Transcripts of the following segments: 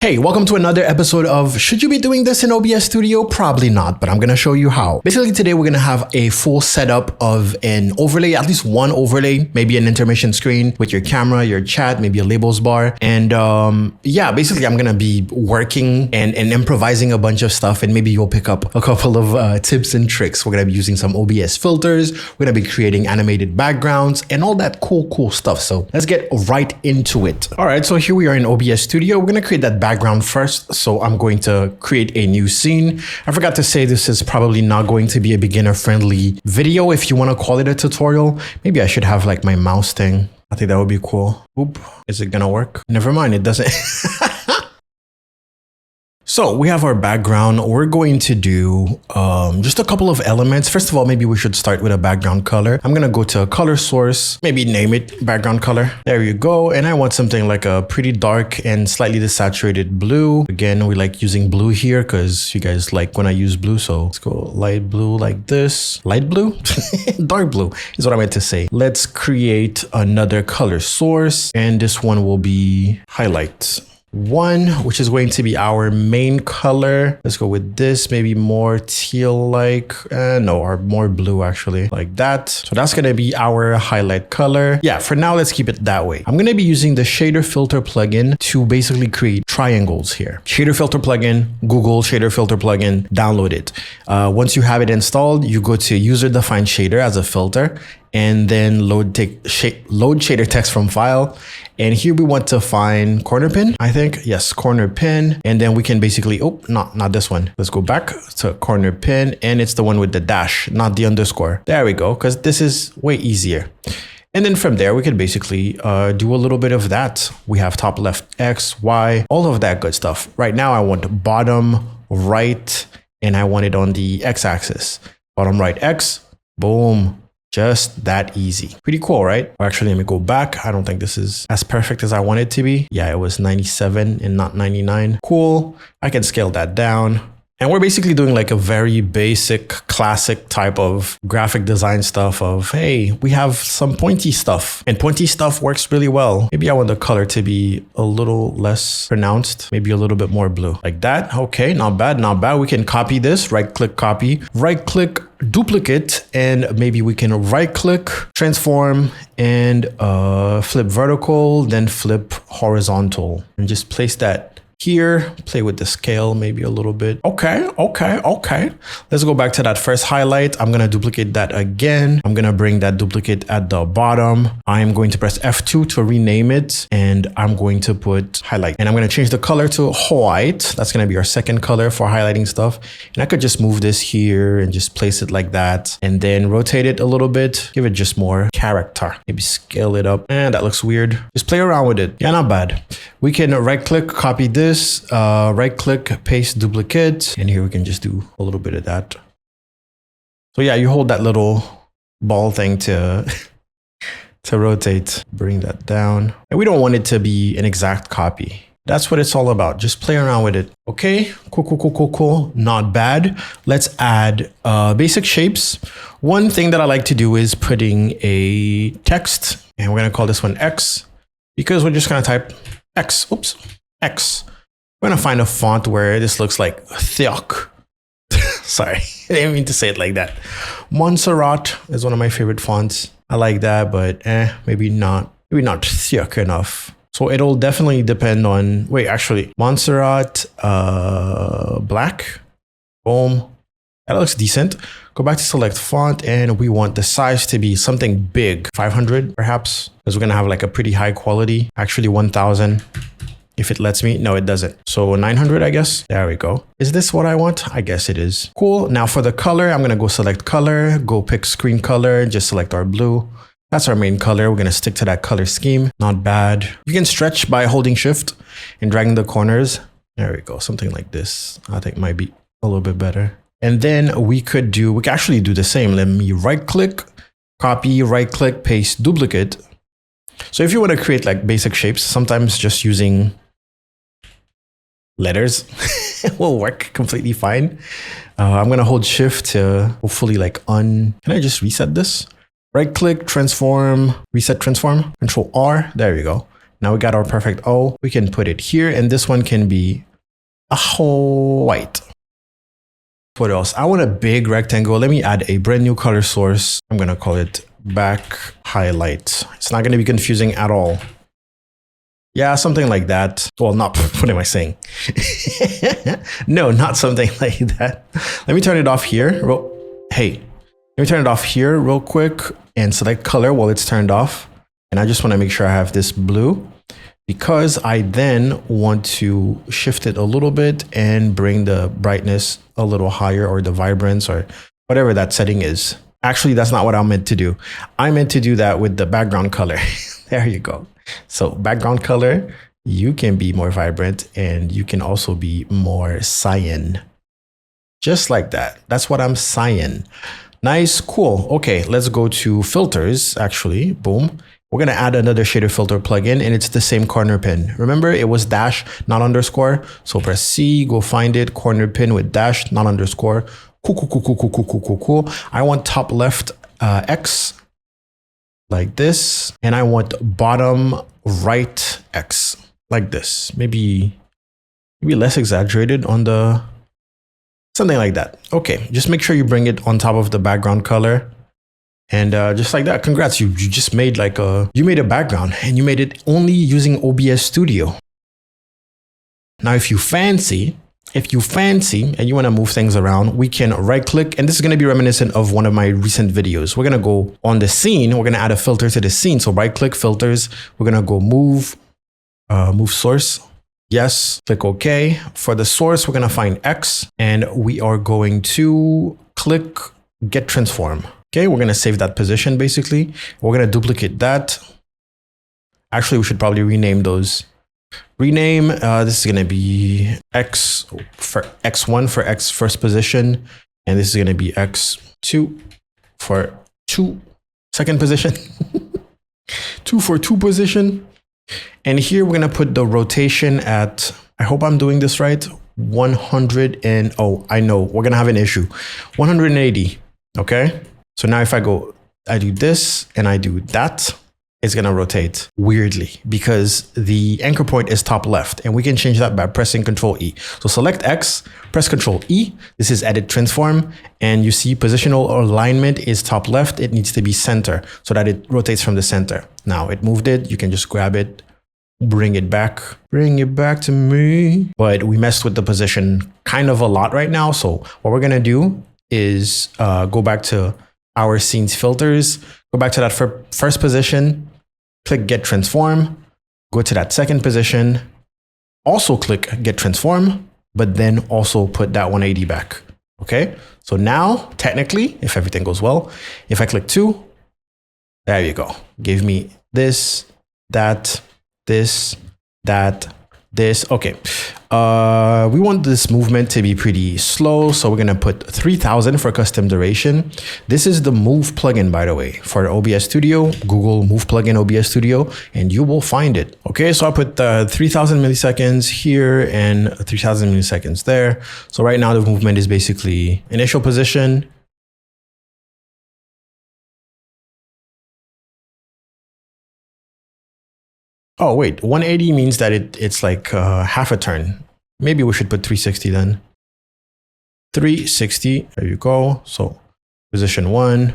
Hey, welcome to another episode of Should You Be Doing This in OBS Studio? Probably not, but I'm going to show you how. Basically, today we're going to have a full setup of an overlay, at least one overlay, maybe an intermission screen with your camera, your chat, maybe a labels bar. And yeah, basically I'm going to be working and improvising a bunch of stuff, and maybe you'll pick up a couple of tips and tricks. We're going to be using some OBS filters. We're going to be creating animated backgrounds and all that cool stuff. So let's get right into it. All right, so here we are in OBS Studio. We're going to create that background first. So I'm going to create a new scene. I forgot to say this is probably not going to be a beginner friendly video. If you want to call it a tutorial, maybe I should have like my mouse thing. I think that would be cool. Oop, is it gonna work? Never mind, it doesn't. So we have our background. We're going to do just a couple of elements. First of all, maybe we should start with a background color. I'm going to go to a color source, maybe name it background color. There you go. And I want something like a pretty dark and slightly desaturated blue. Again, we like using blue here because you guys like when I use blue. So let's go light blue like this. Light blue? Dark blue is what I meant to say. Let's create another color source. And this one will be highlight 1, which is going to be our main color. Let's go with this, maybe more teal like, or more blue actually, like that. So that's going to be our highlight color. Yeah, for now, let's keep it that way. I'm going to be using the shader filter plugin to basically create triangles here. Shader filter plugin, Google shader filter plugin, download it. Once you have it installed, you go to user defined shader as a filter, and then load shader text from file. And here we want to find corner pin, I think. Yes, corner pin. And then we can basically, not this one. Let's go back to corner pin, and it's the one with the dash, not the underscore. There we go, because this is way easier. And then from there, we could basically do a little bit of that. We have top left X, Y, all of that good stuff. Right now, I want bottom right, and I want it on the X axis. Bottom right X, boom. Just that easy. Pretty cool, right? Or actually, let me go back. I don't think this is as perfect as I want it to be. Yeah, it was 97 and not 99. Cool. I can scale that down. And we're basically doing like a very basic, classic type of graphic design stuff of, hey, we have some pointy stuff, and pointy stuff works really well. Maybe I want the color to be a little less pronounced, maybe a little bit more blue like that. Okay, not bad, not bad. We can copy this, right click, copy, right click, duplicate, and maybe we can right click, transform, and flip vertical, then flip horizontal, and just place that here, play with the scale maybe a little bit. Okay. Let's go back to that first highlight. I'm going to duplicate that again. I'm going to bring that duplicate at the bottom. I'm going to press F2 to rename it, and I'm going to put highlight. And I'm going to change the color to white. That's going to be our second color for highlighting stuff. And I could just move this here and just place it like that, and then rotate it a little bit. Give it just more character. Maybe scale it up. And that looks weird. Just play around with it. Yeah, not bad. We can right click, copy this. Right click, paste, duplicate, and here we can just do a little bit of that. So yeah, you hold that little ball thing to rotate, bring that down. And we don't want it to be an exact copy. That's what it's all about. Just play around with it. Okay, cool. Not bad. Let's add basic shapes. One thing that I like to do is putting a text, and we're gonna call this one X, because we're just gonna type X. X. We're going to find a font where this looks like thick. Sorry, I didn't mean to say it like that. Montserrat is one of my favorite fonts. I like that, but maybe not thick enough. So it'll definitely depend on, Montserrat, black, boom. That looks decent. Go back to select font, and we want the size to be something big, 500 perhaps, because we're going to have like a pretty high quality, actually 1000. If it lets me. No, it doesn't. So 900, I guess. There we go. Is this what I want? I guess it is. Cool. Now for the color, I'm going to go select color, go pick screen color, just select our blue. That's our main color. We're going to stick to that color scheme. Not bad. You can stretch by holding shift and dragging the corners. There we go. Something like this. I think might be a little bit better. And then we can actually do the same. Let me right click, copy, right click, paste, duplicate. So if you want to create like basic shapes, sometimes just using letters will work completely fine. I'm going to hold shift to hopefully can I just reset this? Right click, transform, reset transform, control R. There you go. Now we got our perfect O. We can put it here, and this one can be a whole white. What else? I want a big rectangle. Let me add a brand new color source. I'm gonna call it back highlight. It's not gonna be confusing at all. Yeah, something like that. Well, not, what am I saying? No, not something like that. Let me turn it off here. Hey, let me turn it off here real quick and select color while it's turned off. And I just want to make sure I have this blue because I then want to shift it a little bit and bring the brightness a little higher, or the vibrance, or whatever that setting is. Actually, that's not what I meant to do. I meant to do that with the background color. There you go. So background color, you can be more vibrant and you can also be more cyan. Just like that. That's what I'm saying. Nice, cool. Okay, let's go to filters, actually. Boom. We're going to add another shader filter plugin, and it's the same corner pin. Remember, it was dash, not underscore. So press C, go find it, corner pin with dash, not underscore. Cool. I want top left X like this, and I want bottom right X like this. Maybe less exaggerated on the, something like that. Okay, just make sure you bring it on top of the background color. And just like that, congrats, you just made like you made a background, and you made it only using OBS Studio. Now, if you fancy and you want to move things around, we can right click, and this is going to be reminiscent of one of my recent videos. We're going to go on the scene. We're going to add a filter to the scene. So right click, filters. We're going to go move source. Yes, click OK. For the source, we're going to find X, and we are going to click get transform. Okay, we're going to save that position basically. We're going to duplicate that. Actually, we should probably rename those. Rename, this is going to be X for X1 for X first position. And this is going to be X2 for 2 second position. 2 for 2 position. And here we're going to put the rotation at, I hope I'm doing this right, 100 and, oh, I know, we're going to have an issue. 180, okay? So now if I do this and I do that, it's going to rotate weirdly because the anchor point is top left, and we can change that by pressing Control E. So select X, press Control E. This is edit transform, and you see positional alignment is top left. It needs to be center so that it rotates from the center. Now it moved it. You can just grab it, bring it back to me. But we messed with the position kind of a lot right now. So what we're going to do is go back to our scenes filters, go back to that first position, click get transform, go to that second position, also click get transform, but then also put that 180 back. Okay, so now technically, if everything goes well, if I click 2, there you go. Gave me this, that, this, that, this. Okay, we want this movement to be pretty slow, so we're gonna put 3000 for custom duration. This is the Move plugin, by the way, for OBS Studio. Google Move plugin OBS Studio, and you will find it. Okay, so I put 3000 milliseconds here and 3000 milliseconds there. So right now the movement is basically initial position, oh wait, 180 means that it's like half a turn. Maybe we should put 360 then. 360, there you go. So position 1,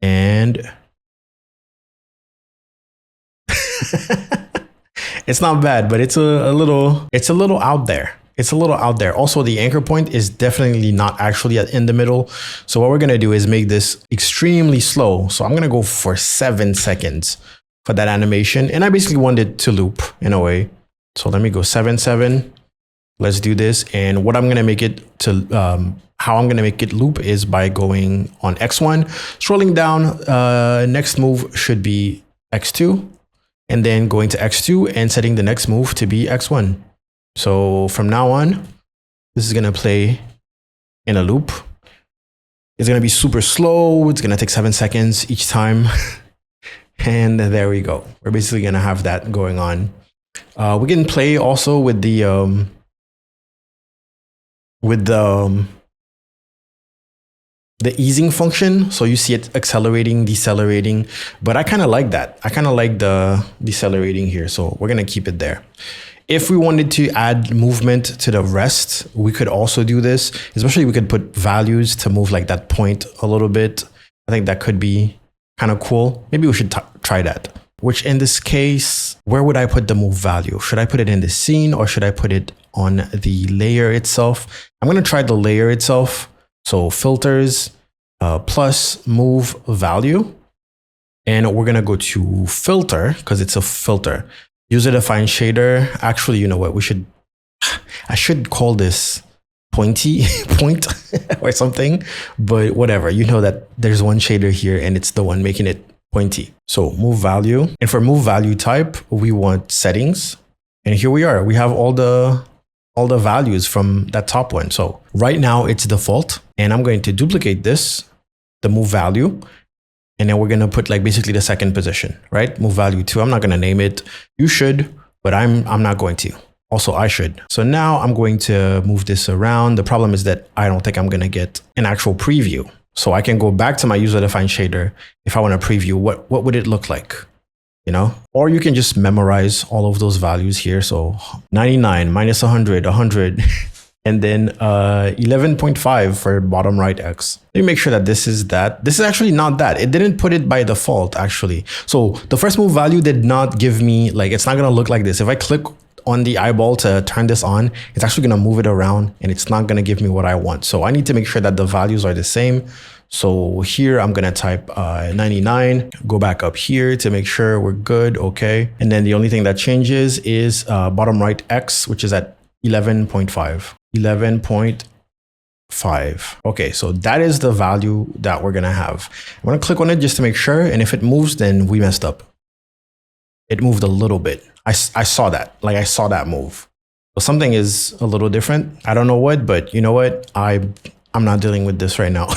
and it's not bad, but it's a little out there. It's a little out there. Also, the anchor point is definitely not actually in the middle. So what we're gonna do is make this extremely slow. So I'm gonna go for 7 seconds for that animation. And I basically want it to loop in a way. So let me go 7, 7. Let's do this. And what I'm going to make it to, how I'm going to make it loop is by going on X1, scrolling down, next move should be X2, and then going to X2 and setting the next move to be X1. So from now on, this is going to play in a loop. It's going to be super slow. It's going to take 7 seconds each time. And there we go. We're basically going to have that going on. We can play also with the the easing function. So you see it accelerating, decelerating, but I kind of like that. I kind of like the decelerating here. So we're going to keep it there. If we wanted to add movement to the rest, we could also do this. Especially we could put values to move like that point a little bit. I think that could be kind of cool. Maybe we should try that. Which in this case, where would I put the move value? Should I put it in the scene or should I put it on the layer itself? I'm going to try the layer itself. So filters plus move value. And we're going to go to filter because it's a filter. User defined shader. Actually, you know what? I should call this pointy point or something, but whatever. You know that there's one shader here and it's the one making it pointy. So move value. And for move value type, we want settings. And here we are. We have all the values from that top one. So right now it's default. And I'm going to duplicate this, the move value. And then we're going to put like basically the second position, right? Move value 2. I'm not going to name it. You should, but I'm not going to. Also, I should. So now I'm going to move this around. The problem is that I don't think I'm going to get an actual preview. So I can go back to my user defined shader. If I want to preview, what would it look like? You know, or you can just memorize all of those values here. So 99 minus 100, 100. And then 11.5 for bottom right X. Let me make sure that this is that. This is actually not that. It didn't put it by default, actually. So the first move value did not give me, like, it's not going to look like this. If I click on the eyeball to turn this on, it's actually going to move it around and it's not going to give me what I want. So I need to make sure that the values are the same. So here I'm going to type 99, go back up here to make sure we're good. Okay. And then the only thing that changes is bottom right X, which is at 11.5. 11.5. Okay, so that is the value that we're gonna have. I'm gonna click on it just to make sure, and if it moves, then we messed up. It moved a little bit. I saw that, like I saw that move. So something is a little different. I don't know what, but you know what? I'm not dealing with this right now.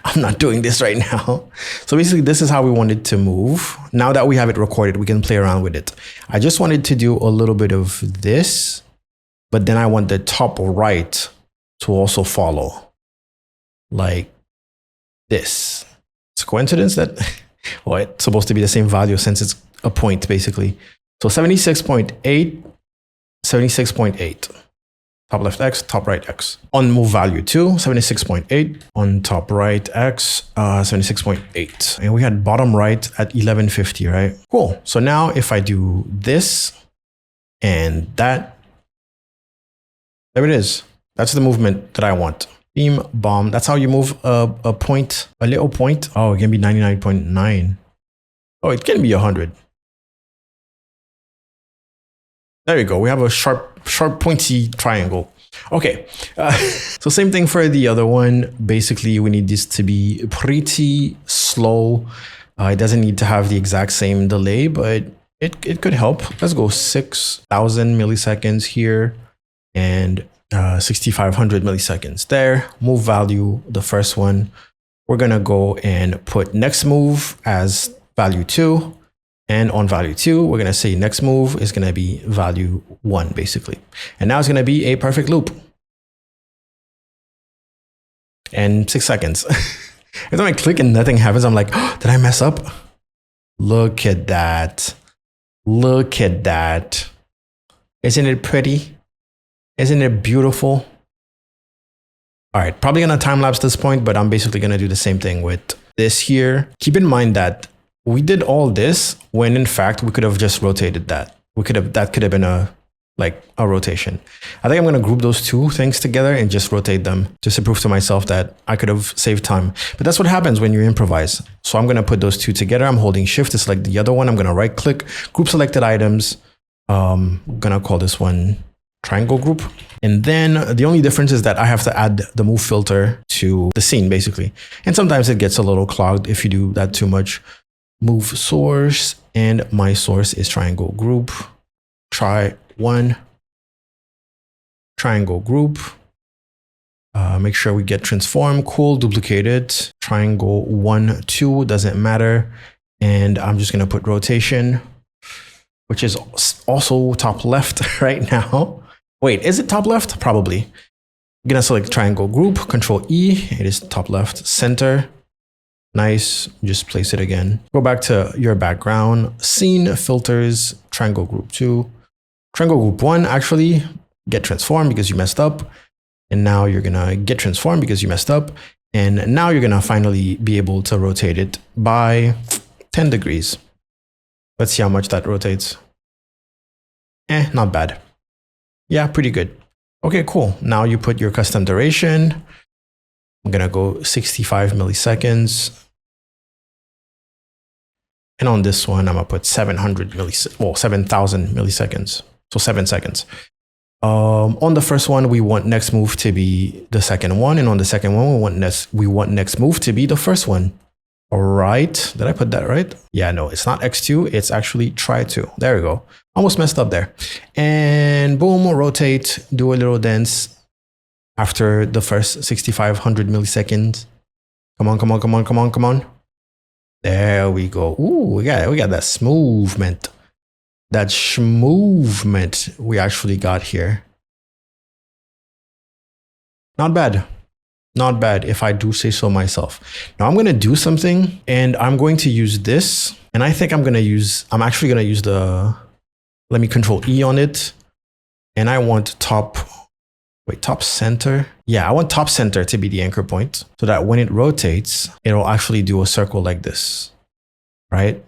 I'm not doing this right now. So basically, this is how we wanted to move. Now that we have it recorded, we can play around with it. I just wanted to do a little bit of this. But then I want the top right to also follow like this. It's a coincidence that, well, it's supposed to be the same value since it's a point basically. So 76.8, 76.8. Top left X, top right X. On move value 2, 76.8. On top right X, 76.8. And we had bottom right at 1150, right? Cool. So now if I do this and that, there it is. That's the movement that I want. Beam, bomb. That's how you move a point, a little point. Oh, it can be 99.9. Oh, it can be 100. There you go. We have a sharp, pointy triangle. Okay. So same thing for the other one. Basically, we need this to be pretty slow. It doesn't need to have the exact same delay, but it could help. Let's go 6,000 milliseconds here. And 6,500 milliseconds there. Move value, the first one. We're going to go and put next move as value 2. And on value 2, we're going to say next move is going to be value 1, basically. And now it's going to be a perfect loop. And 6 seconds. Every time I click and nothing happens, I'm like, oh, did I mess up? Look at that. Look at that. Isn't it pretty? Isn't it beautiful? All right, probably gonna time lapse this point, but I'm basically gonna do the same thing with this here. Keep in mind that we did all this when in fact we could have just rotated that. That could have been a rotation. I think I'm gonna group those two things together and just rotate them just to prove to myself that I could have saved time. But that's what happens when you improvise. So I'm gonna put those two together. I'm holding shift to select the other one. I'm gonna right click, group selected items. I'm gonna call this one triangle group. And then the only difference is that I have to add the move filter to the scene basically. And sometimes it gets a little clogged if you do that too much. Move source, and my source is triangle group. Try one. Triangle group. Make sure we get transform. Cool, duplicate it. Triangle 1, 2, doesn't matter. And I'm just gonna put rotation, which is also top left right now. Wait, is it top left? Probably. You're gonna select triangle group, Control E, it is top left, center. Nice, just place it again. Go back to your background, scene, filters, triangle group 2. Triangle group 1, actually, get transformed because you messed up. And now you're gonna get transformed because you messed up. And now you're gonna finally be able to rotate it by 10 degrees. Let's see how much that rotates. Not bad. Yeah, pretty good. Okay, cool. Now you put your custom duration. I'm gonna go 65 milliseconds. And on this one, I'm gonna put 700 milliseconds, well, 7,000 milliseconds. So 7 seconds. On the first one, we want next move to be the second one. And on the second one, we want next move to be the first one. All right. Did I put that right? Yeah, no, it's not X2. It's actually try to. There we go. Almost messed up there. And boom, rotate, do a little dance after the first 6,500 milliseconds. Come on, come on, come on, come on, come on. There we go. Ooh, we got that smoothment. That schmovement we actually got here. Not bad. Not bad, if I do say so myself. Now I'm going to do something and I'm going to use this. And I think I'm actually going to use let me Control E on it. And I want top center. Yeah, I want top center to be the anchor point so that when it rotates, it'll actually do a circle like this, right?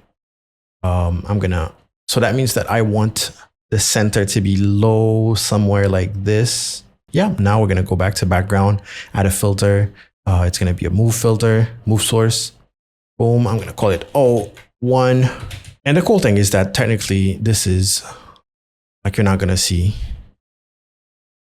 So that means that I want the center to be low somewhere like this. Yeah, now we're gonna go back to background, add a filter. It's gonna be a move filter, move source. Boom, I'm gonna call it O1. And the cool thing is that technically this is like you're not gonna see,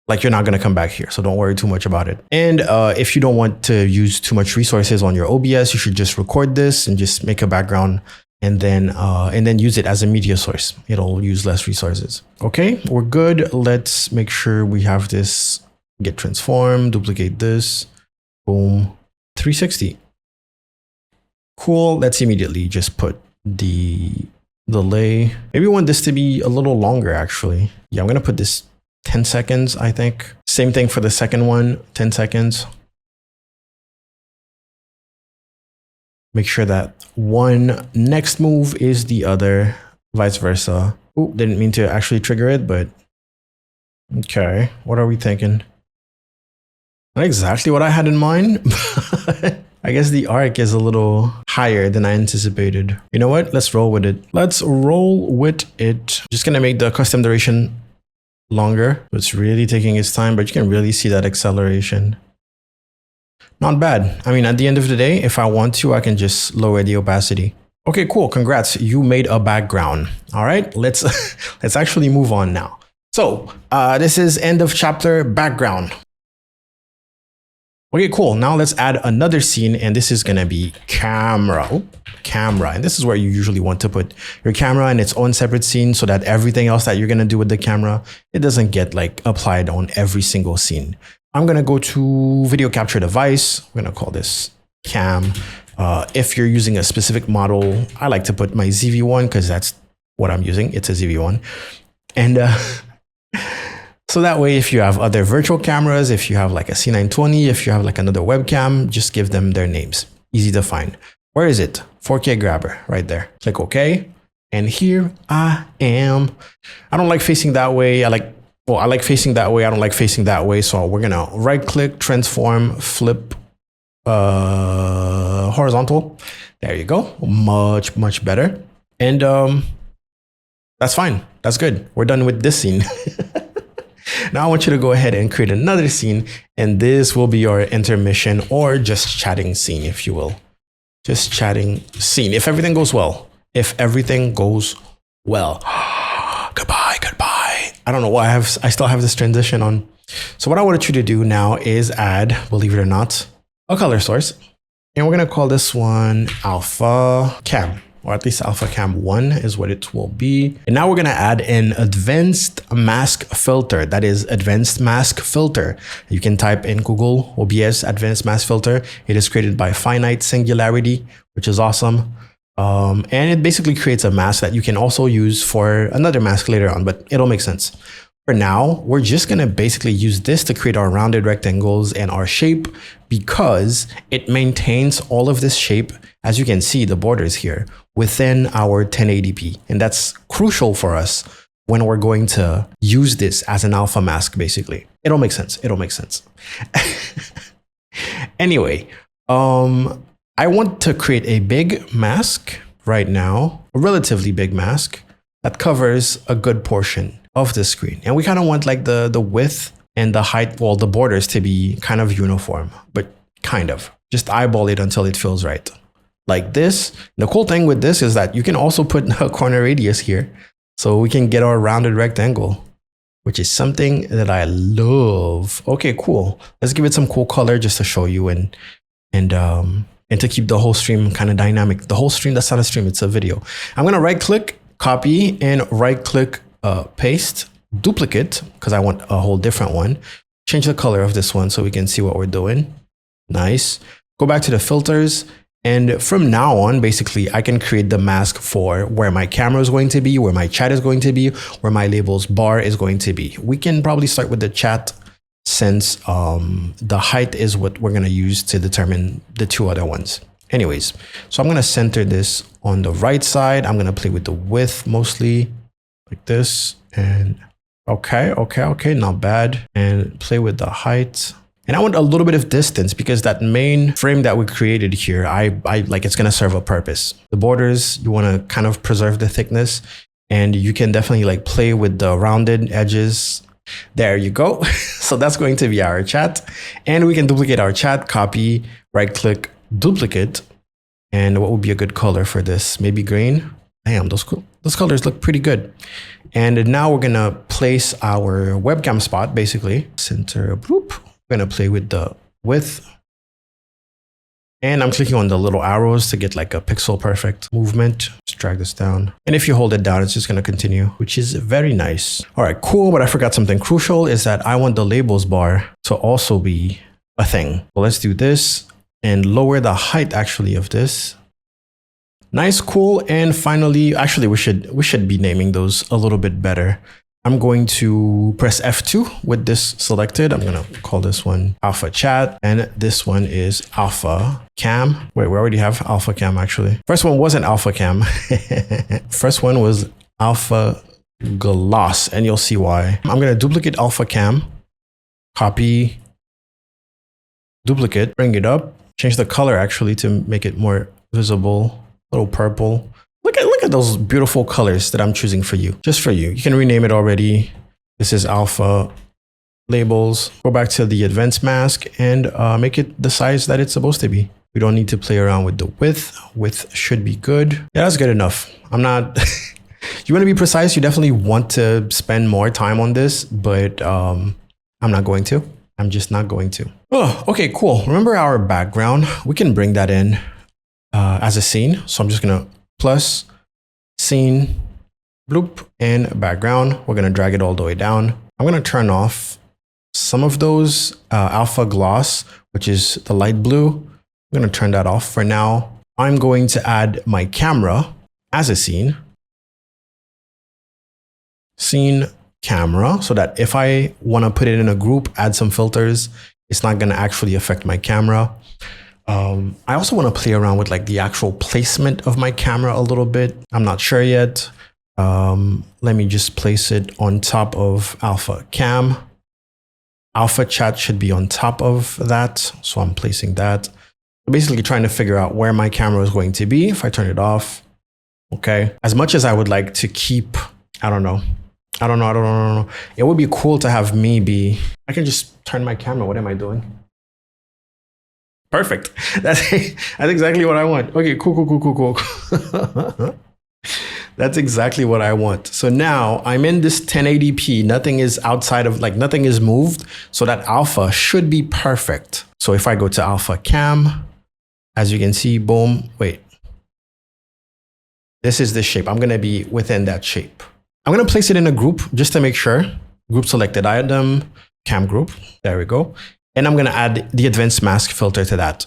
like you're not gonna come back here. So don't worry too much about it. And if you don't want to use too much resources on your OBS, you should just record this and just make a background and then use it as a media source. It'll use less resources. Okay, we're good. Let's make sure we have this get transformed, duplicate this, boom, 360. Cool, let's immediately just put the delay. Maybe we want this to be a little longer actually. Yeah, I'm gonna put this 10 seconds, I think. Same thing for the second one, 10 seconds. Make sure that one next move is the other, vice versa. Oh, didn't mean to actually trigger it, but okay. What are we thinking? Not exactly what I had in mind. I guess the arc is a little higher than I anticipated. You know what? Let's roll with it. Let's roll with it. Just gonna make the custom duration longer. It's really taking its time, but you can really see that acceleration. Not bad. I mean, at the end of the day, if I want to, I can just lower the opacity. Okay, cool. Congrats. You made a background. All right, let's actually move on now. So this is end of chapter background. Okay, cool. Now let's add another scene, and this is gonna be camera. Oh, camera. And this is where you usually want to put your camera in its own separate scene so that everything else that you're gonna do with the camera, it doesn't get like applied on every single scene. I'm gonna go to video capture device. I'm gonna call this cam. If you're using a specific model, I like to put my ZV-1 because that's what I'm using. It's a ZV-1. And so that way, if you have other virtual cameras, if you have like a C920, if you have like another webcam, just give them their names. Easy to find. Where is it? 4K grabber right there. Click OK. And here I am. I don't like facing that way. I like facing that way. I don't like facing that way. So we're gonna right click, transform, flip horizontal. There you go. Much, much better. And that's fine. That's good. We're done with this scene. Now I want you to go ahead and create another scene, and this will be your intermission or just chatting scene, if you will. Just chatting scene. If everything goes well. If everything goes well. Goodbye, goodbye. I don't know why I still have this transition on. So what I wanted you to do now is add, believe it or not, a color source. And we're going to call this one Alpha Cam, or at least Alpha Cam 1 is what it will be. And now we're going to add an advanced mask filter. That is advanced mask filter. You can type in Google OBS advanced mask filter. It is created by Finite Singularity, which is awesome. And it basically creates a mask that you can also use for another mask later on, but it'll make sense. For now, we're just gonna basically use this to create our rounded rectangles and our shape because it maintains all of this shape, as you can see, the borders here, within our 1080p. And that's crucial for us when we're going to use this as an alpha mask, basically. It'll make sense. It'll make sense. Anyway, I want to create a big mask right now, a relatively big mask that covers a good portion of the screen. And we kind of want like the width and the height, well, the borders to be kind of uniform, but kind of. Just eyeball it until it feels right. Like this. The cool thing with this is that you can also put a corner radius here. So we can get our rounded rectangle, which is something that I love. Okay, cool. Let's give it some cool color just to show you and to keep the whole stream kind of dynamic. The whole stream, that's not a stream, it's a video. I'm gonna right click, copy, and right click, paste, duplicate, because I want a whole different one. Change the color of this one so we can see what we're doing. Nice. Go back to the filters. And from now on, basically, I can create the mask for where my camera is going to be, where my chat is going to be, where my labels bar is going to be. We can probably start with the chat since the height is what we're going to use to determine the two other ones. Anyways, so I'm going to center this on the right side. I'm going to play with the width mostly like this. And okay, not bad. And play with the height. And I want a little bit of distance because that main frame that we created here, I like it's going to serve a purpose. The borders, you want to kind of preserve the thickness, and you can definitely like play with the rounded edges. There you go. So that's going to be our chat, and we can duplicate our chat, copy, right click, duplicate. And what would be a good color for this? Maybe green. Damn, those colors look pretty good. And now we're going to place our webcam spot, basically center, bloop. We're going to play with the width. And I'm clicking on the little arrows to get like a pixel perfect movement. Just drag this down. And if you hold it down, it's just going to continue, which is very nice. All right, cool. But I forgot something crucial is that I want the labels bar to also be a thing. So let's do this and lower the height actually of this. Nice, cool. And finally, actually, we should be naming those a little bit better. I'm going to press F2 with this selected. I'm going to call this one Alpha Chat. And this one is Alpha Cam. Wait, we already have Alpha Cam actually. First one wasn't Alpha Cam. First one was Alpha Gloss. And you'll see why. I'm going to duplicate Alpha Cam. Copy. Duplicate. Bring it up. Change the color actually to make it more visible. A little purple. Look at those beautiful colors that I'm choosing for you, just for you. You can rename it already. This is Alpha Labels. Go back to the advanced mask and make it the size that it's supposed to be. We don't need to play around with the width. Width should be good. Yeah, that's good enough. I'm not, you want to be precise. You definitely want to spend more time on this, but I'm not going to. I'm just not going to. Oh, okay, cool. Remember our background? We can bring that in as a scene. So I'm just going to plus scene, bloop, and background. We're going to drag it all the way down. I'm going to turn off some of those alpha gloss, which is the light blue. I'm going to turn that off for now. I'm going to add my camera as a scene. Scene camera, so that if I want to put it in a group, add some filters, it's not going to actually affect my camera. I also want to play around with like the actual placement of my camera a little bit. I'm not sure yet. Let me just place it on top of Alpha Cam. Alpha Chat should be on top of that. So I'm placing that. Basically trying to figure out where my camera is going to be if I turn it off. Okay. As much as I would like to keep, I don't know. It would be cool to have me be, I can just turn my camera. What am I doing? Perfect. That's exactly what I want. Okay, cool. That's exactly what I want. So now I'm in this 1080p. Nothing is outside of, like, nothing is moved. So that alpha should be perfect. So if I go to Alpha Cam, as you can see, boom, wait. This is the shape. I'm going to be within that shape. I'm going to place it in a group just to make sure. Group selected item, cam group. There we go. And I'm going to add the advanced mask filter to that.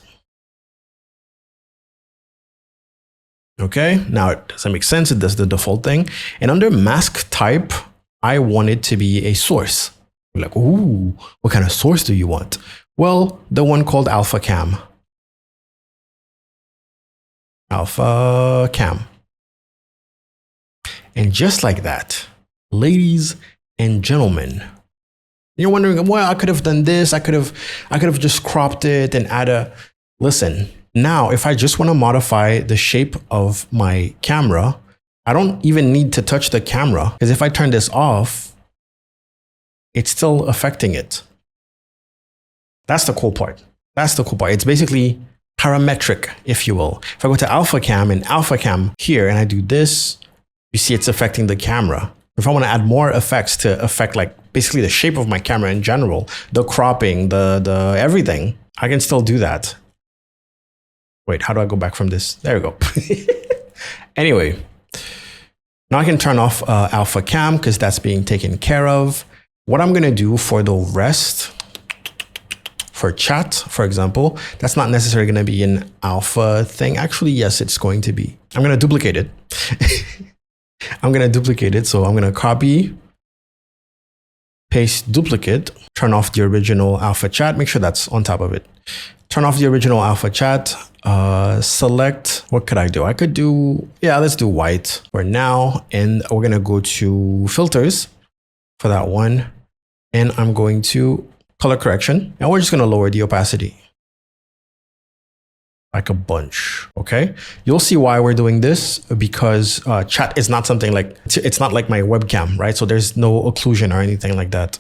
Okay, now it doesn't make sense. It does the default thing. And under mask type, I want it to be a source. We're like, ooh, what kind of source do you want? Well, the one called alpha cam. Alpha cam. And just like that, ladies and gentlemen, you're wondering, well, I could have done this. I could have just cropped it and add a, listen, now if I just want to modify the shape of my camera, I don't even need to touch the camera, because if I turn this off, it's still affecting it. That's the cool part. That's the cool part. It's basically parametric, if you will. If I go to alpha cam and alpha cam here and I do this, you see it's affecting the camera. If I want to add more effects to affect like basically the shape of my camera in general, the cropping, the everything, I can still do that. Wait, how do I go back from this? There we go. Anyway, now I can turn off alpha cam because that's being taken care of. What I'm going to do for the rest, for chat, for example, that's not necessarily going to be an alpha thing. Actually, yes, it's going to be. I'm going to duplicate it. I'm going to duplicate it. So I'm going to copy, paste, duplicate, turn off the original alpha chat. Make sure that's on top of it. Turn off the original alpha chat. Select, what could I do? I could do, yeah, let's do white for now. And we're going to go to filters for that one. And I'm going to color correction. And we're just going to lower the opacity. Like a bunch, okay? You'll see why we're doing this, because chat is not something like, it's not like my webcam, right? So there's no occlusion or anything like that.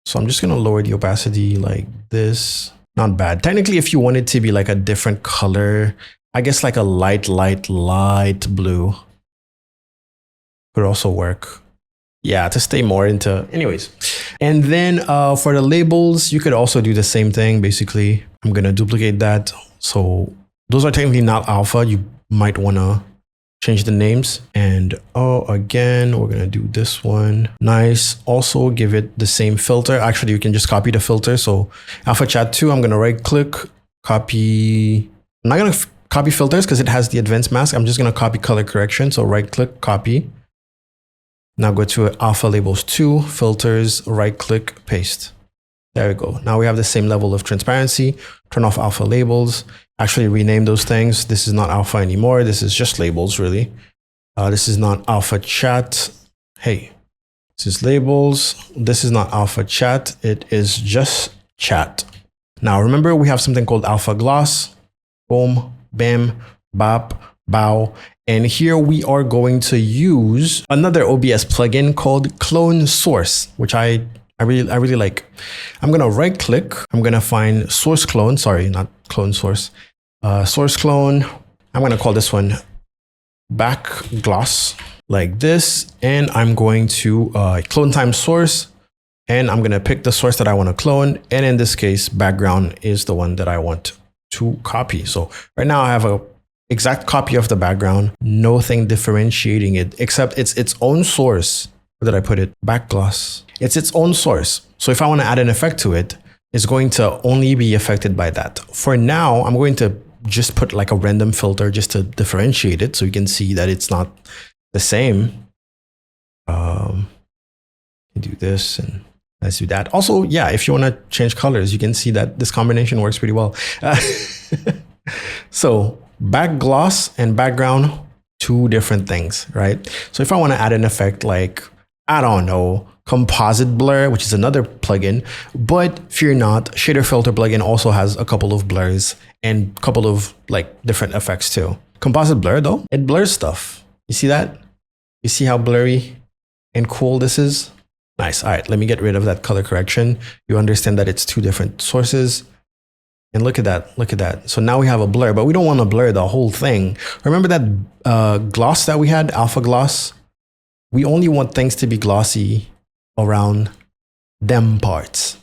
So I'm just gonna lower the opacity like this. Not bad. Technically, if you want it to be like a different color, I guess like a light blue could also work. Yeah, to stay more into, anyways. And then for the labels, you could also do the same thing. Basically, I'm gonna duplicate that. So those are technically not alpha. You might wanna change the names. And again, we're gonna do this one. Nice. Also give it the same filter. Actually, you can just copy the filter. So alpha chat 2, I'm gonna right click, copy. I'm not gonna copy filters because it has the advanced mask. I'm just gonna copy color correction. So right click, copy. Now go to alpha labels 2, filters, right click, paste. There we go. Now we have the same level of transparency. Turn off alpha labels. Actually rename those things. This is not alpha anymore. This is just labels, really. This is not alpha chat. Hey, this is labels. This is not alpha chat. It is just chat. Now remember, we have something called alpha gloss. Boom, bam, bop, bow. And here we are going to use another OBS plugin called Clone Source, which I really like. I'm going to right click. I'm going to find source clone. Sorry, not clone source. Source clone. I'm going to call this one back gloss like this. And I'm going to clone times source. And I'm going to pick the source that I want to clone. And in this case, background is the one that I want to copy. So right now I have a exact copy of the background, nothing differentiating it, except it's its own source. Where did I put it? Back gloss. It's its own source. So if I want to add an effect to it, it's going to only be affected by that. For now, I'm going to just put like a random filter just to differentiate it so you can see that it's not the same. Do this and let's do that. Also, yeah, if you want to change colors, you can see that this combination works pretty well. So back gloss and background, two different things, right? So if I want to add an effect like, I don't know, composite blur, which is another plugin, but fear not, shader filter plugin also has a couple of blurs and a couple of like different effects too. Composite blur though, it blurs stuff. You see that? You see how blurry and cool this is? Nice. All right, let me get rid of that color correction. You understand that it's two different sources. And look at that, look at that. So now we have a blur, but we don't want to blur the whole thing. Remember that gloss that we had, alpha gloss? We only want things to be glossy around them parts,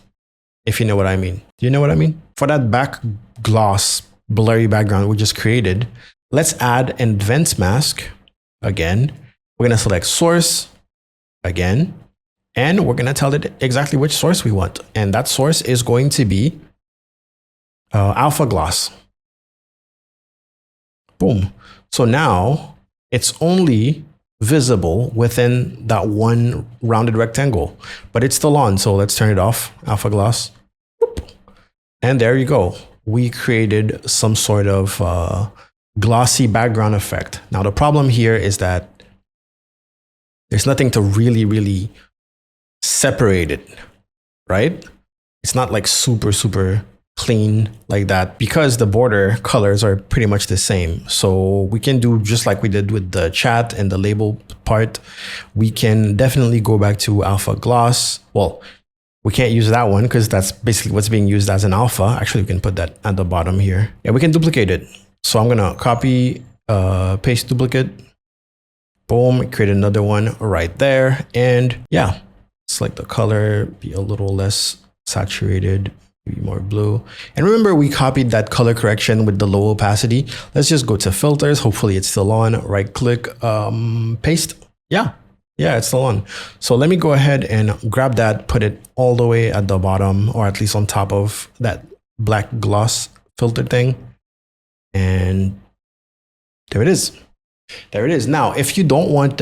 if you know what I mean. Do you know what I mean? For that back gloss, blurry background we just created, let's add an advanced mask again. We're going to select source again, and we're going to tell it exactly which source we want. And that source is going to be alpha gloss. Boom. So now it's only visible within that one rounded rectangle, but it's still on. So let's turn it off, alpha gloss. And there you go. We created some sort of glossy background effect. Now, the problem here is that there's nothing to really separate it, right? It's not like super clean like that because the border colors are pretty much the same. So we can do just like we did with the chat and the label part. We can definitely go back to alpha gloss. Well, we can't use that one because that's basically what's being used as an alpha. Actually, we can put that at the bottom here. Yeah, we can duplicate it. So I'm gonna copy, paste duplicate, boom, create another one right there. And yeah, select the color, be a little less saturated, maybe more blue. And remember, we copied that color correction with the low opacity. Let's just go to filters. Hopefully it's still on. Right click, paste. Yeah, it's still on. So let me go ahead and grab that, put it all the way at the bottom, or at least on top of that black gloss filter thing. And there it is. There it is. Now, if you don't want,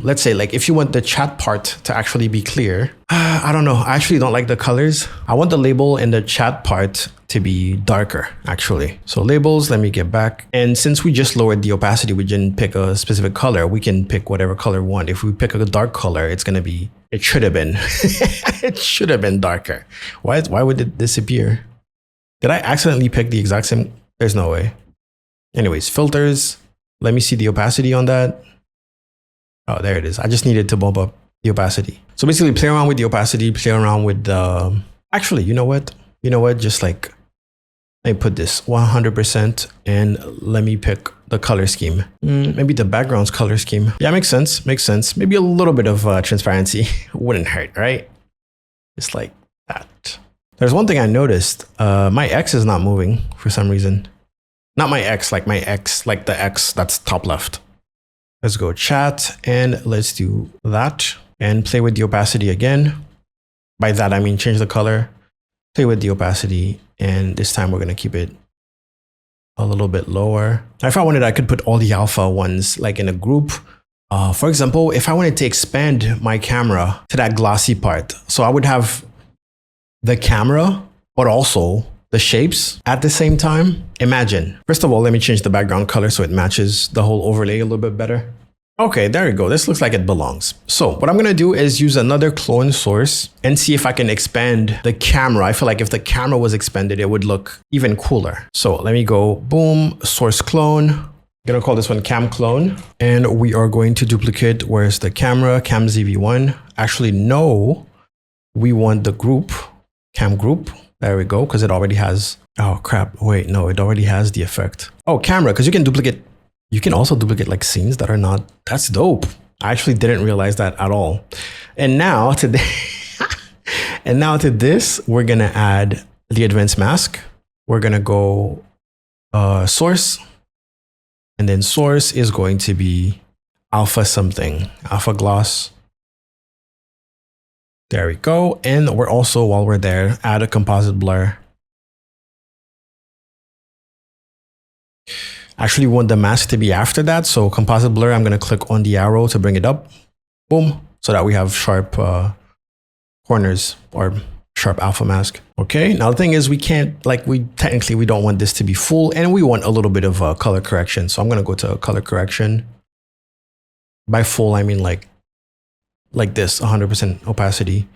let's say like if you want the chat part to actually be clear, I don't know. I actually don't like the colors. I want the label and the chat part to be darker actually. So labels, let me get back. And since we just lowered the opacity, we didn't pick a specific color. We can pick whatever color we want. If we pick a dark color, it's going to be, it should have been, it should have been darker. Why would it disappear? Did I accidentally pick the exact same? There's no way. Anyways, filters. Let me see the opacity on that. Oh, there it is. I just needed to bump up the opacity. So basically play around with the opacity, play around with the, actually, you know what? Just like, let me put this 100% and let me pick the color scheme. Maybe the background's color scheme. Yeah, makes sense. Makes sense. Maybe a little bit of transparency wouldn't hurt, right? Just like that. There's one thing I noticed. My X is not moving for some reason. Not my X, like my X, like the X that's top left. Let's go chat and let's do that and play with the opacity again. By that, I mean change the color, play with the opacity, and this time we're going to keep it a little bit lower. Now, if I wanted, I could put all the alpha ones like in a group. For example, if I wanted to expand my camera to that glossy part, so I would have the camera, but also the shapes at the same time. Imagine, first of all, let me change the background color so it matches the whole overlay a little bit better. Okay, there you go. This looks like it belongs. So what I'm going to do is use another clone source and see if I can expand the camera. I feel like if the camera was expanded, it would look even cooler. So let me go boom, source clone. I'm going to call this one cam clone. And we are going to duplicate, where's the camera, cam ZV1. Actually, no, we want the group, cam group. There we go, because it already has, oh crap, wait, no, it already has the effect. Oh, camera, because you can duplicate, you can also duplicate like scenes that are not, that's dope. I actually didn't realize that at all. And now to this, we're going to add the advanced mask. We're going to go source, and then source is going to be alpha something, alpha gloss. There we go. And we're also, while we're there, add a composite blur. Actually, we want the mask to be after that. So composite blur, I'm going to click on the arrow to bring it up. Boom. So that we have sharp corners or sharp alpha mask. Okay. Now the thing is, we can't, like, technically we don't want this to be full, and we want a little bit of color correction. So I'm going to go to color correction. By full, I mean like this, 100% opacity.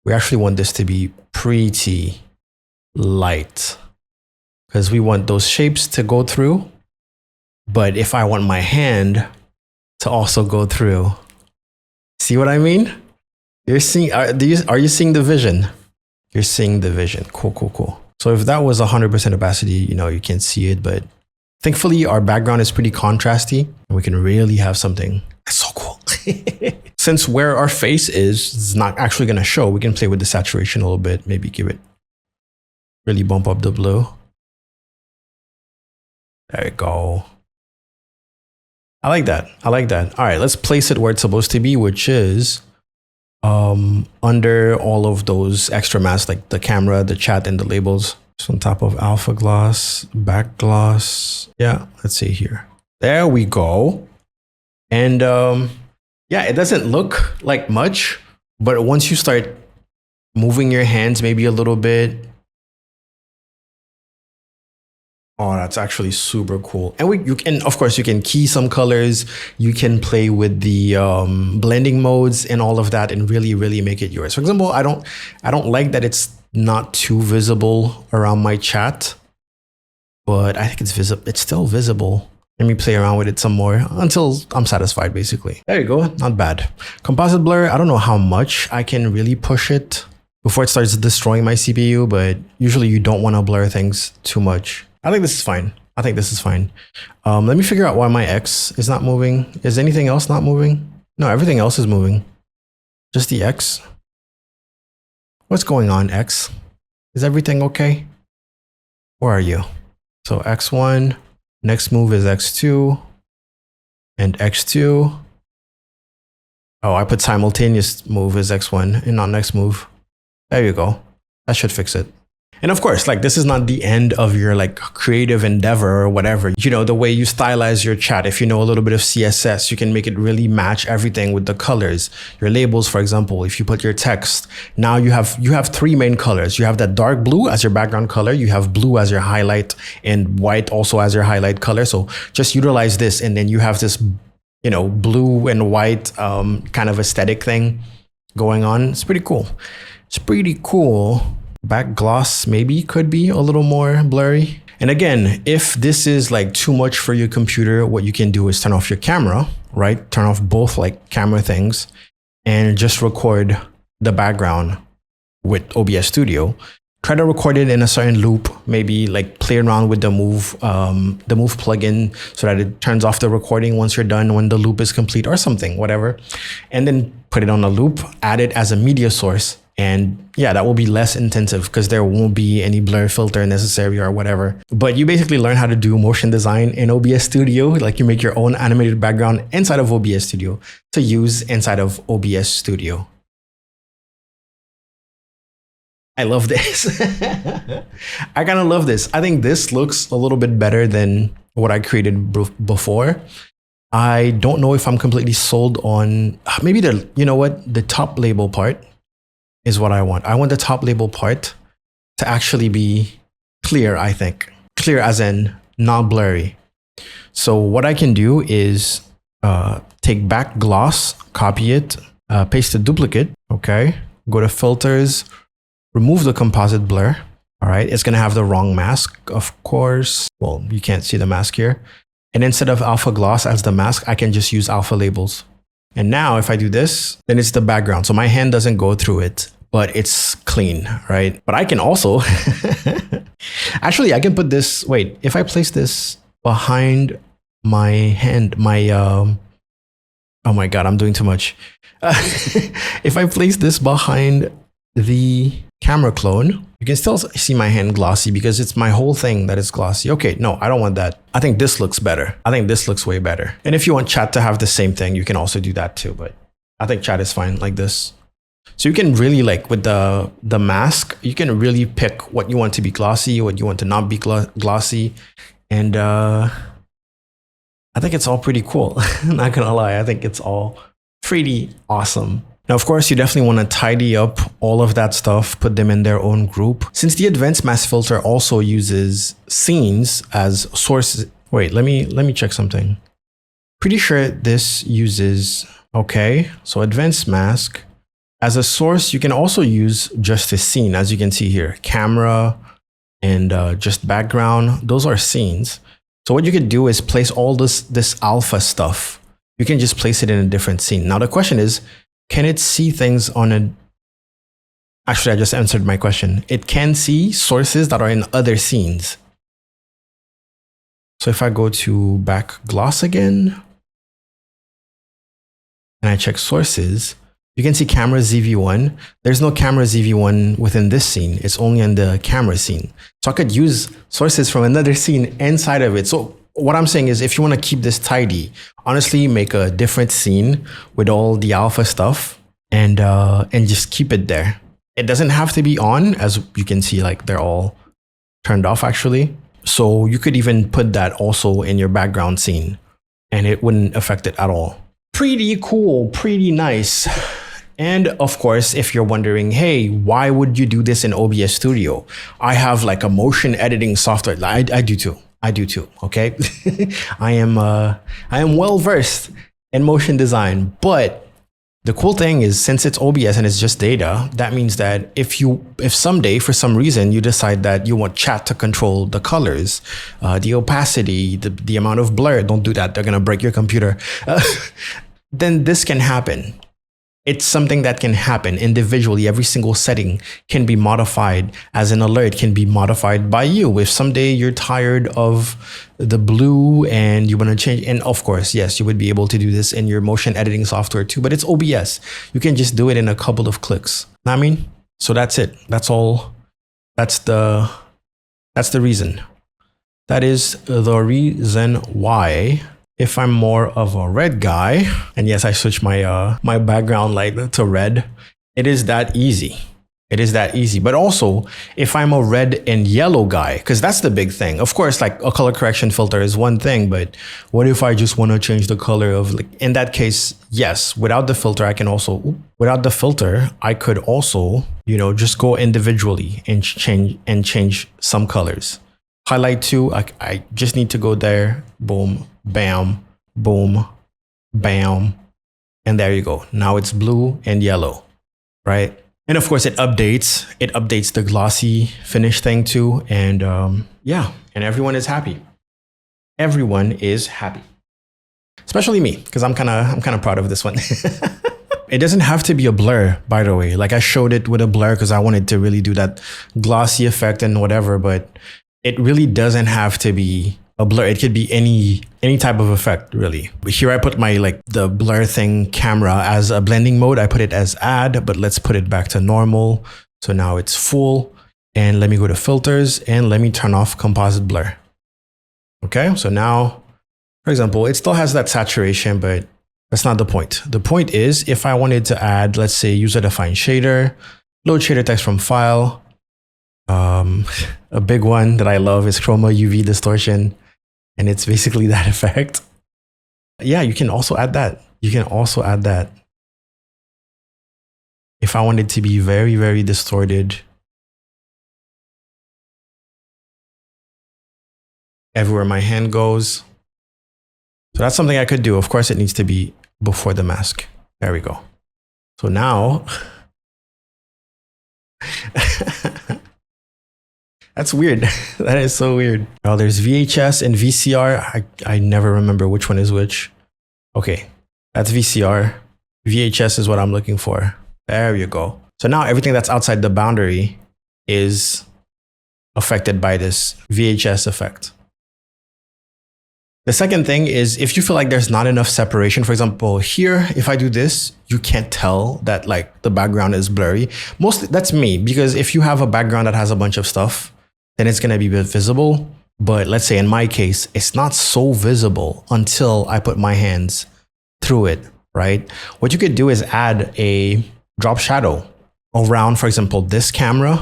We actually want this to be pretty light because we want those shapes to go through. But if I want my hand to also go through, see what I mean? You're seeing, are you seeing the vision? You're seeing the vision. Cool, cool, cool. So if that was 100% opacity, you know, you can't see it, but thankfully our background is pretty contrasty and we can really have something that's so cool. Since where our face is not actually going to show, we can play with the saturation a little bit, maybe give it, really bump up the blue. There you go. I like that. I like that. All right, let's place it where it's supposed to be, which is under all of those extra masks, like the camera, the chat, and the labels. So on top of alpha gloss, back gloss. Yeah, let's see here. There we go. And Yeah, it doesn't look like much, but once you start moving your hands maybe a little bit, oh, that's actually super cool. And you can, of course, you can key some colors. You can play with the blending modes and all of that, and really, really make it yours. For example, I don't like that it's not too visible around my chat, but I think it's visible. It's still visible. Let me play around with it some more until I'm satisfied, basically. There you go. Not bad. Composite blur. I don't know how much I can really push it before it starts destroying my CPU, but usually you don't want to blur things too much. I think this is fine. I think this is fine. Let me figure out why my X is not moving. Is anything else not moving? No, everything else is moving. Just the X. What's going on, X? Is everything okay? Where are you? So X1, next move is X2, and X2. Oh, I put simultaneous move as X1 and not next move. There you go. That should fix it. And of course, like, this is not the end of your like creative endeavor or whatever. You know, the way you stylize your chat, if you know a little bit of CSS, you can make it really match everything with the colors. Your labels, for example, if you put your text, now you have three main colors. You have that dark blue as your background color. You have blue as your highlight, and white also as your highlight color. So just utilize this, and then you have this, you know, blue and white kind of aesthetic thing going on. It's pretty cool. It's pretty cool. Back gloss maybe could be a little more blurry. And again, if this is like too much for your computer, what you can do is turn off your camera, right? Turn off both like camera things and just record the background with OBS Studio. Try to record it in a certain loop, maybe like play around with the move plugin so that it turns off the recording once you're done, when the loop is complete or something, whatever. And then put it on a loop, add it as a media source. And yeah, that will be less intensive because there won't be any blur filter necessary or whatever. But you basically learn how to do motion design in OBS Studio. Like, you make your own animated background inside of OBS Studio to use inside of OBS Studio. I love this. I kind of love this. I think this looks a little bit better than what I created before. I don't know if I'm completely sold on maybe you know what, the top label part is what I want. I want the top label part to actually be clear, I think. Clear as in not blurry. So what I can do is take back gloss, copy it, paste a duplicate, okay? Go to filters, remove the composite blur, all right? It's gonna have the wrong mask, of course. Well, you can't see the mask here. And instead of alpha gloss as the mask, I can just use alpha labels. And now if I do this, then it's the background. So my hand doesn't go through it, but it's clean, right? But I can also, actually I can put this, wait, if I place this behind my hand, oh my God, I'm doing too much. If I place this behind the camera clone, you can still see my hand glossy because it's my whole thing that is glossy. Okay, no, I don't want that. I think this looks better. I think this looks way better. And if you want chat to have the same thing, you can also do that too, but I think chat is fine like this. So you can really, like, with the mask, you can really pick what you want to be glossy, what you want to not be glossy. And I think it's all pretty cool. Not gonna lie, I think it's all pretty awesome. Now, of course, you definitely want to tidy up all of that stuff, put them in their own group. Since the advanced mask filter also uses scenes as sources. Wait, let me check something. Pretty sure this uses, okay, so advanced mask. As a source, you can also use just a scene, as you can see here, camera and just background. Those are scenes. So what you could do is place all this alpha stuff. You can just place it in a different scene. Now the question is, can it see things on a... Actually, I just answered my question. It can see sources that are in other scenes. So if I go to back gloss again, and I check sources, you can see camera ZV1. There's no camera ZV1 within this scene. It's only in the camera scene. So I could use sources from another scene inside of it. So what I'm saying is, if you want to keep this tidy, honestly, make a different scene with all the alpha stuff and just keep it there. It doesn't have to be on, as you can see, like they're all turned off actually. So you could even put that also in your background scene and it wouldn't affect it at all. pretty cool, pretty nice. And of course, if you're wondering, hey, why would you do this in OBS Studio? I have like a motion editing software. I do too. I do too. Okay. I am well versed in motion design, but the cool thing is, since it's OBS and it's just data, that means that if someday for some reason you decide that you want chat to control the colors, the opacity, the amount of blur, don't do that. They're going to break your computer. Then this can happen. It's something that can happen individually. Every single setting can be modified as an alert, can be modified by you. If someday you're tired of the blue and you want to change, and of course, yes, you would be able to do this in your motion editing software too, but it's OBS. You can just do it in a couple of clicks. Know what I mean? So that's it. That's all. That's the reason. That is the reason why. If I'm more of a red guy, and yes, I switched my my background light to red, it is that easy. It is that easy. But also, if I'm a red and yellow guy, because that's the big thing. Of course, like a color correction filter is one thing, but what if I just want to change the color of, like, in that case, yes, without the filter, I could also, you know, just go individually and change some colors. Highlight 2, I just need to go there, boom, bam, boom, bam, and there you go. Now it's blue and yellow, right? And of course it updates the glossy finish thing too. And yeah, and everyone is happy. Everyone is happy, especially me, because I'm kind of proud of this one. It doesn't have to be a blur, by the way. Like, I showed it with a blur because I wanted to really do that glossy effect and whatever, but it really doesn't have to be a blur. It could be any type of effect, really. But here I put my, like, the blur thing camera as a blending mode. I put it as add, but let's put it back to normal. So now it's full. And let me go to filters and let me turn off composite blur. Okay, so now, for example, it still has that saturation, but that's not the point. The point is, if I wanted to add, let's say, user-defined shader, load shader text from file. A big one that I love is chroma UV distortion, and it's basically that effect. Yeah, you can also add that. If I want it to be very, very distorted everywhere my hand goes. So that's something I could do. Of course, it needs to be before the mask. There we go. So now that's weird. That is so weird. Oh, there's VHS and VCR. I never remember which one is which. Okay, that's VCR. VHS is what I'm looking for. There you go. So now everything that's outside the boundary is affected by this VHS effect. The second thing is, if you feel like there's not enough separation, for example, here, if I do this, you can't tell that, like, the background is blurry. Mostly that's me, because if you have a background that has a bunch of stuff, then it's going to be visible. But let's say in my case, it's not so visible until I put my hands through it, right? What you could do is add a drop shadow around, for example, this camera.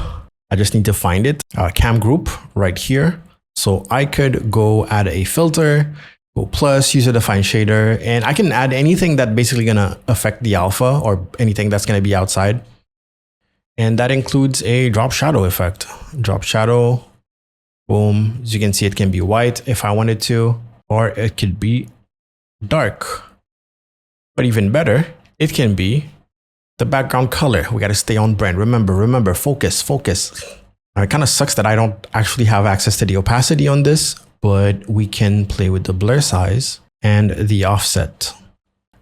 I just need to find it, cam group right here. So I could go add a filter, go plus, user defined shader, and I can add anything that basically gonna affect the alpha or anything that's gonna be outside. And that includes a drop shadow effect. Drop shadow, boom. As you can see, it can be white if I wanted to, or it could be dark. But even better, it can be the background color. We gotta stay on brand. Remember, focus. It kind of sucks that I don't actually have access to the opacity on this, but we can play with the blur size and the offset.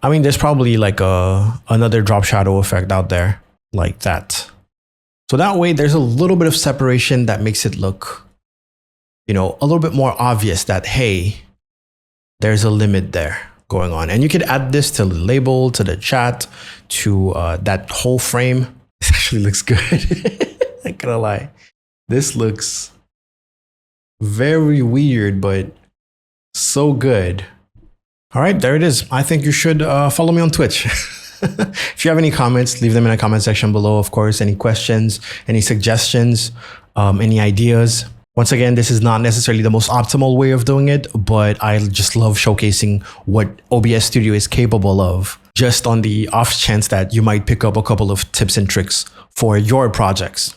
I mean, there's probably like another drop shadow effect out there like that. So that way there's a little bit of separation that makes it look, you know, a little bit more obvious that, hey, there's a limit there going on. And you could add this to the label, to the chat, to that whole frame. This actually looks good. I'm not gonna lie. This looks very weird, but so good. All right, there it is. I think you should follow me on Twitch. If you have any comments, leave them in the comment section below. Of course, any questions, any suggestions, any ideas, Once again, this is not necessarily the most optimal way of doing it, but I just love showcasing what OBS Studio is capable of, just on the off chance that you might pick up a couple of tips and tricks for your projects.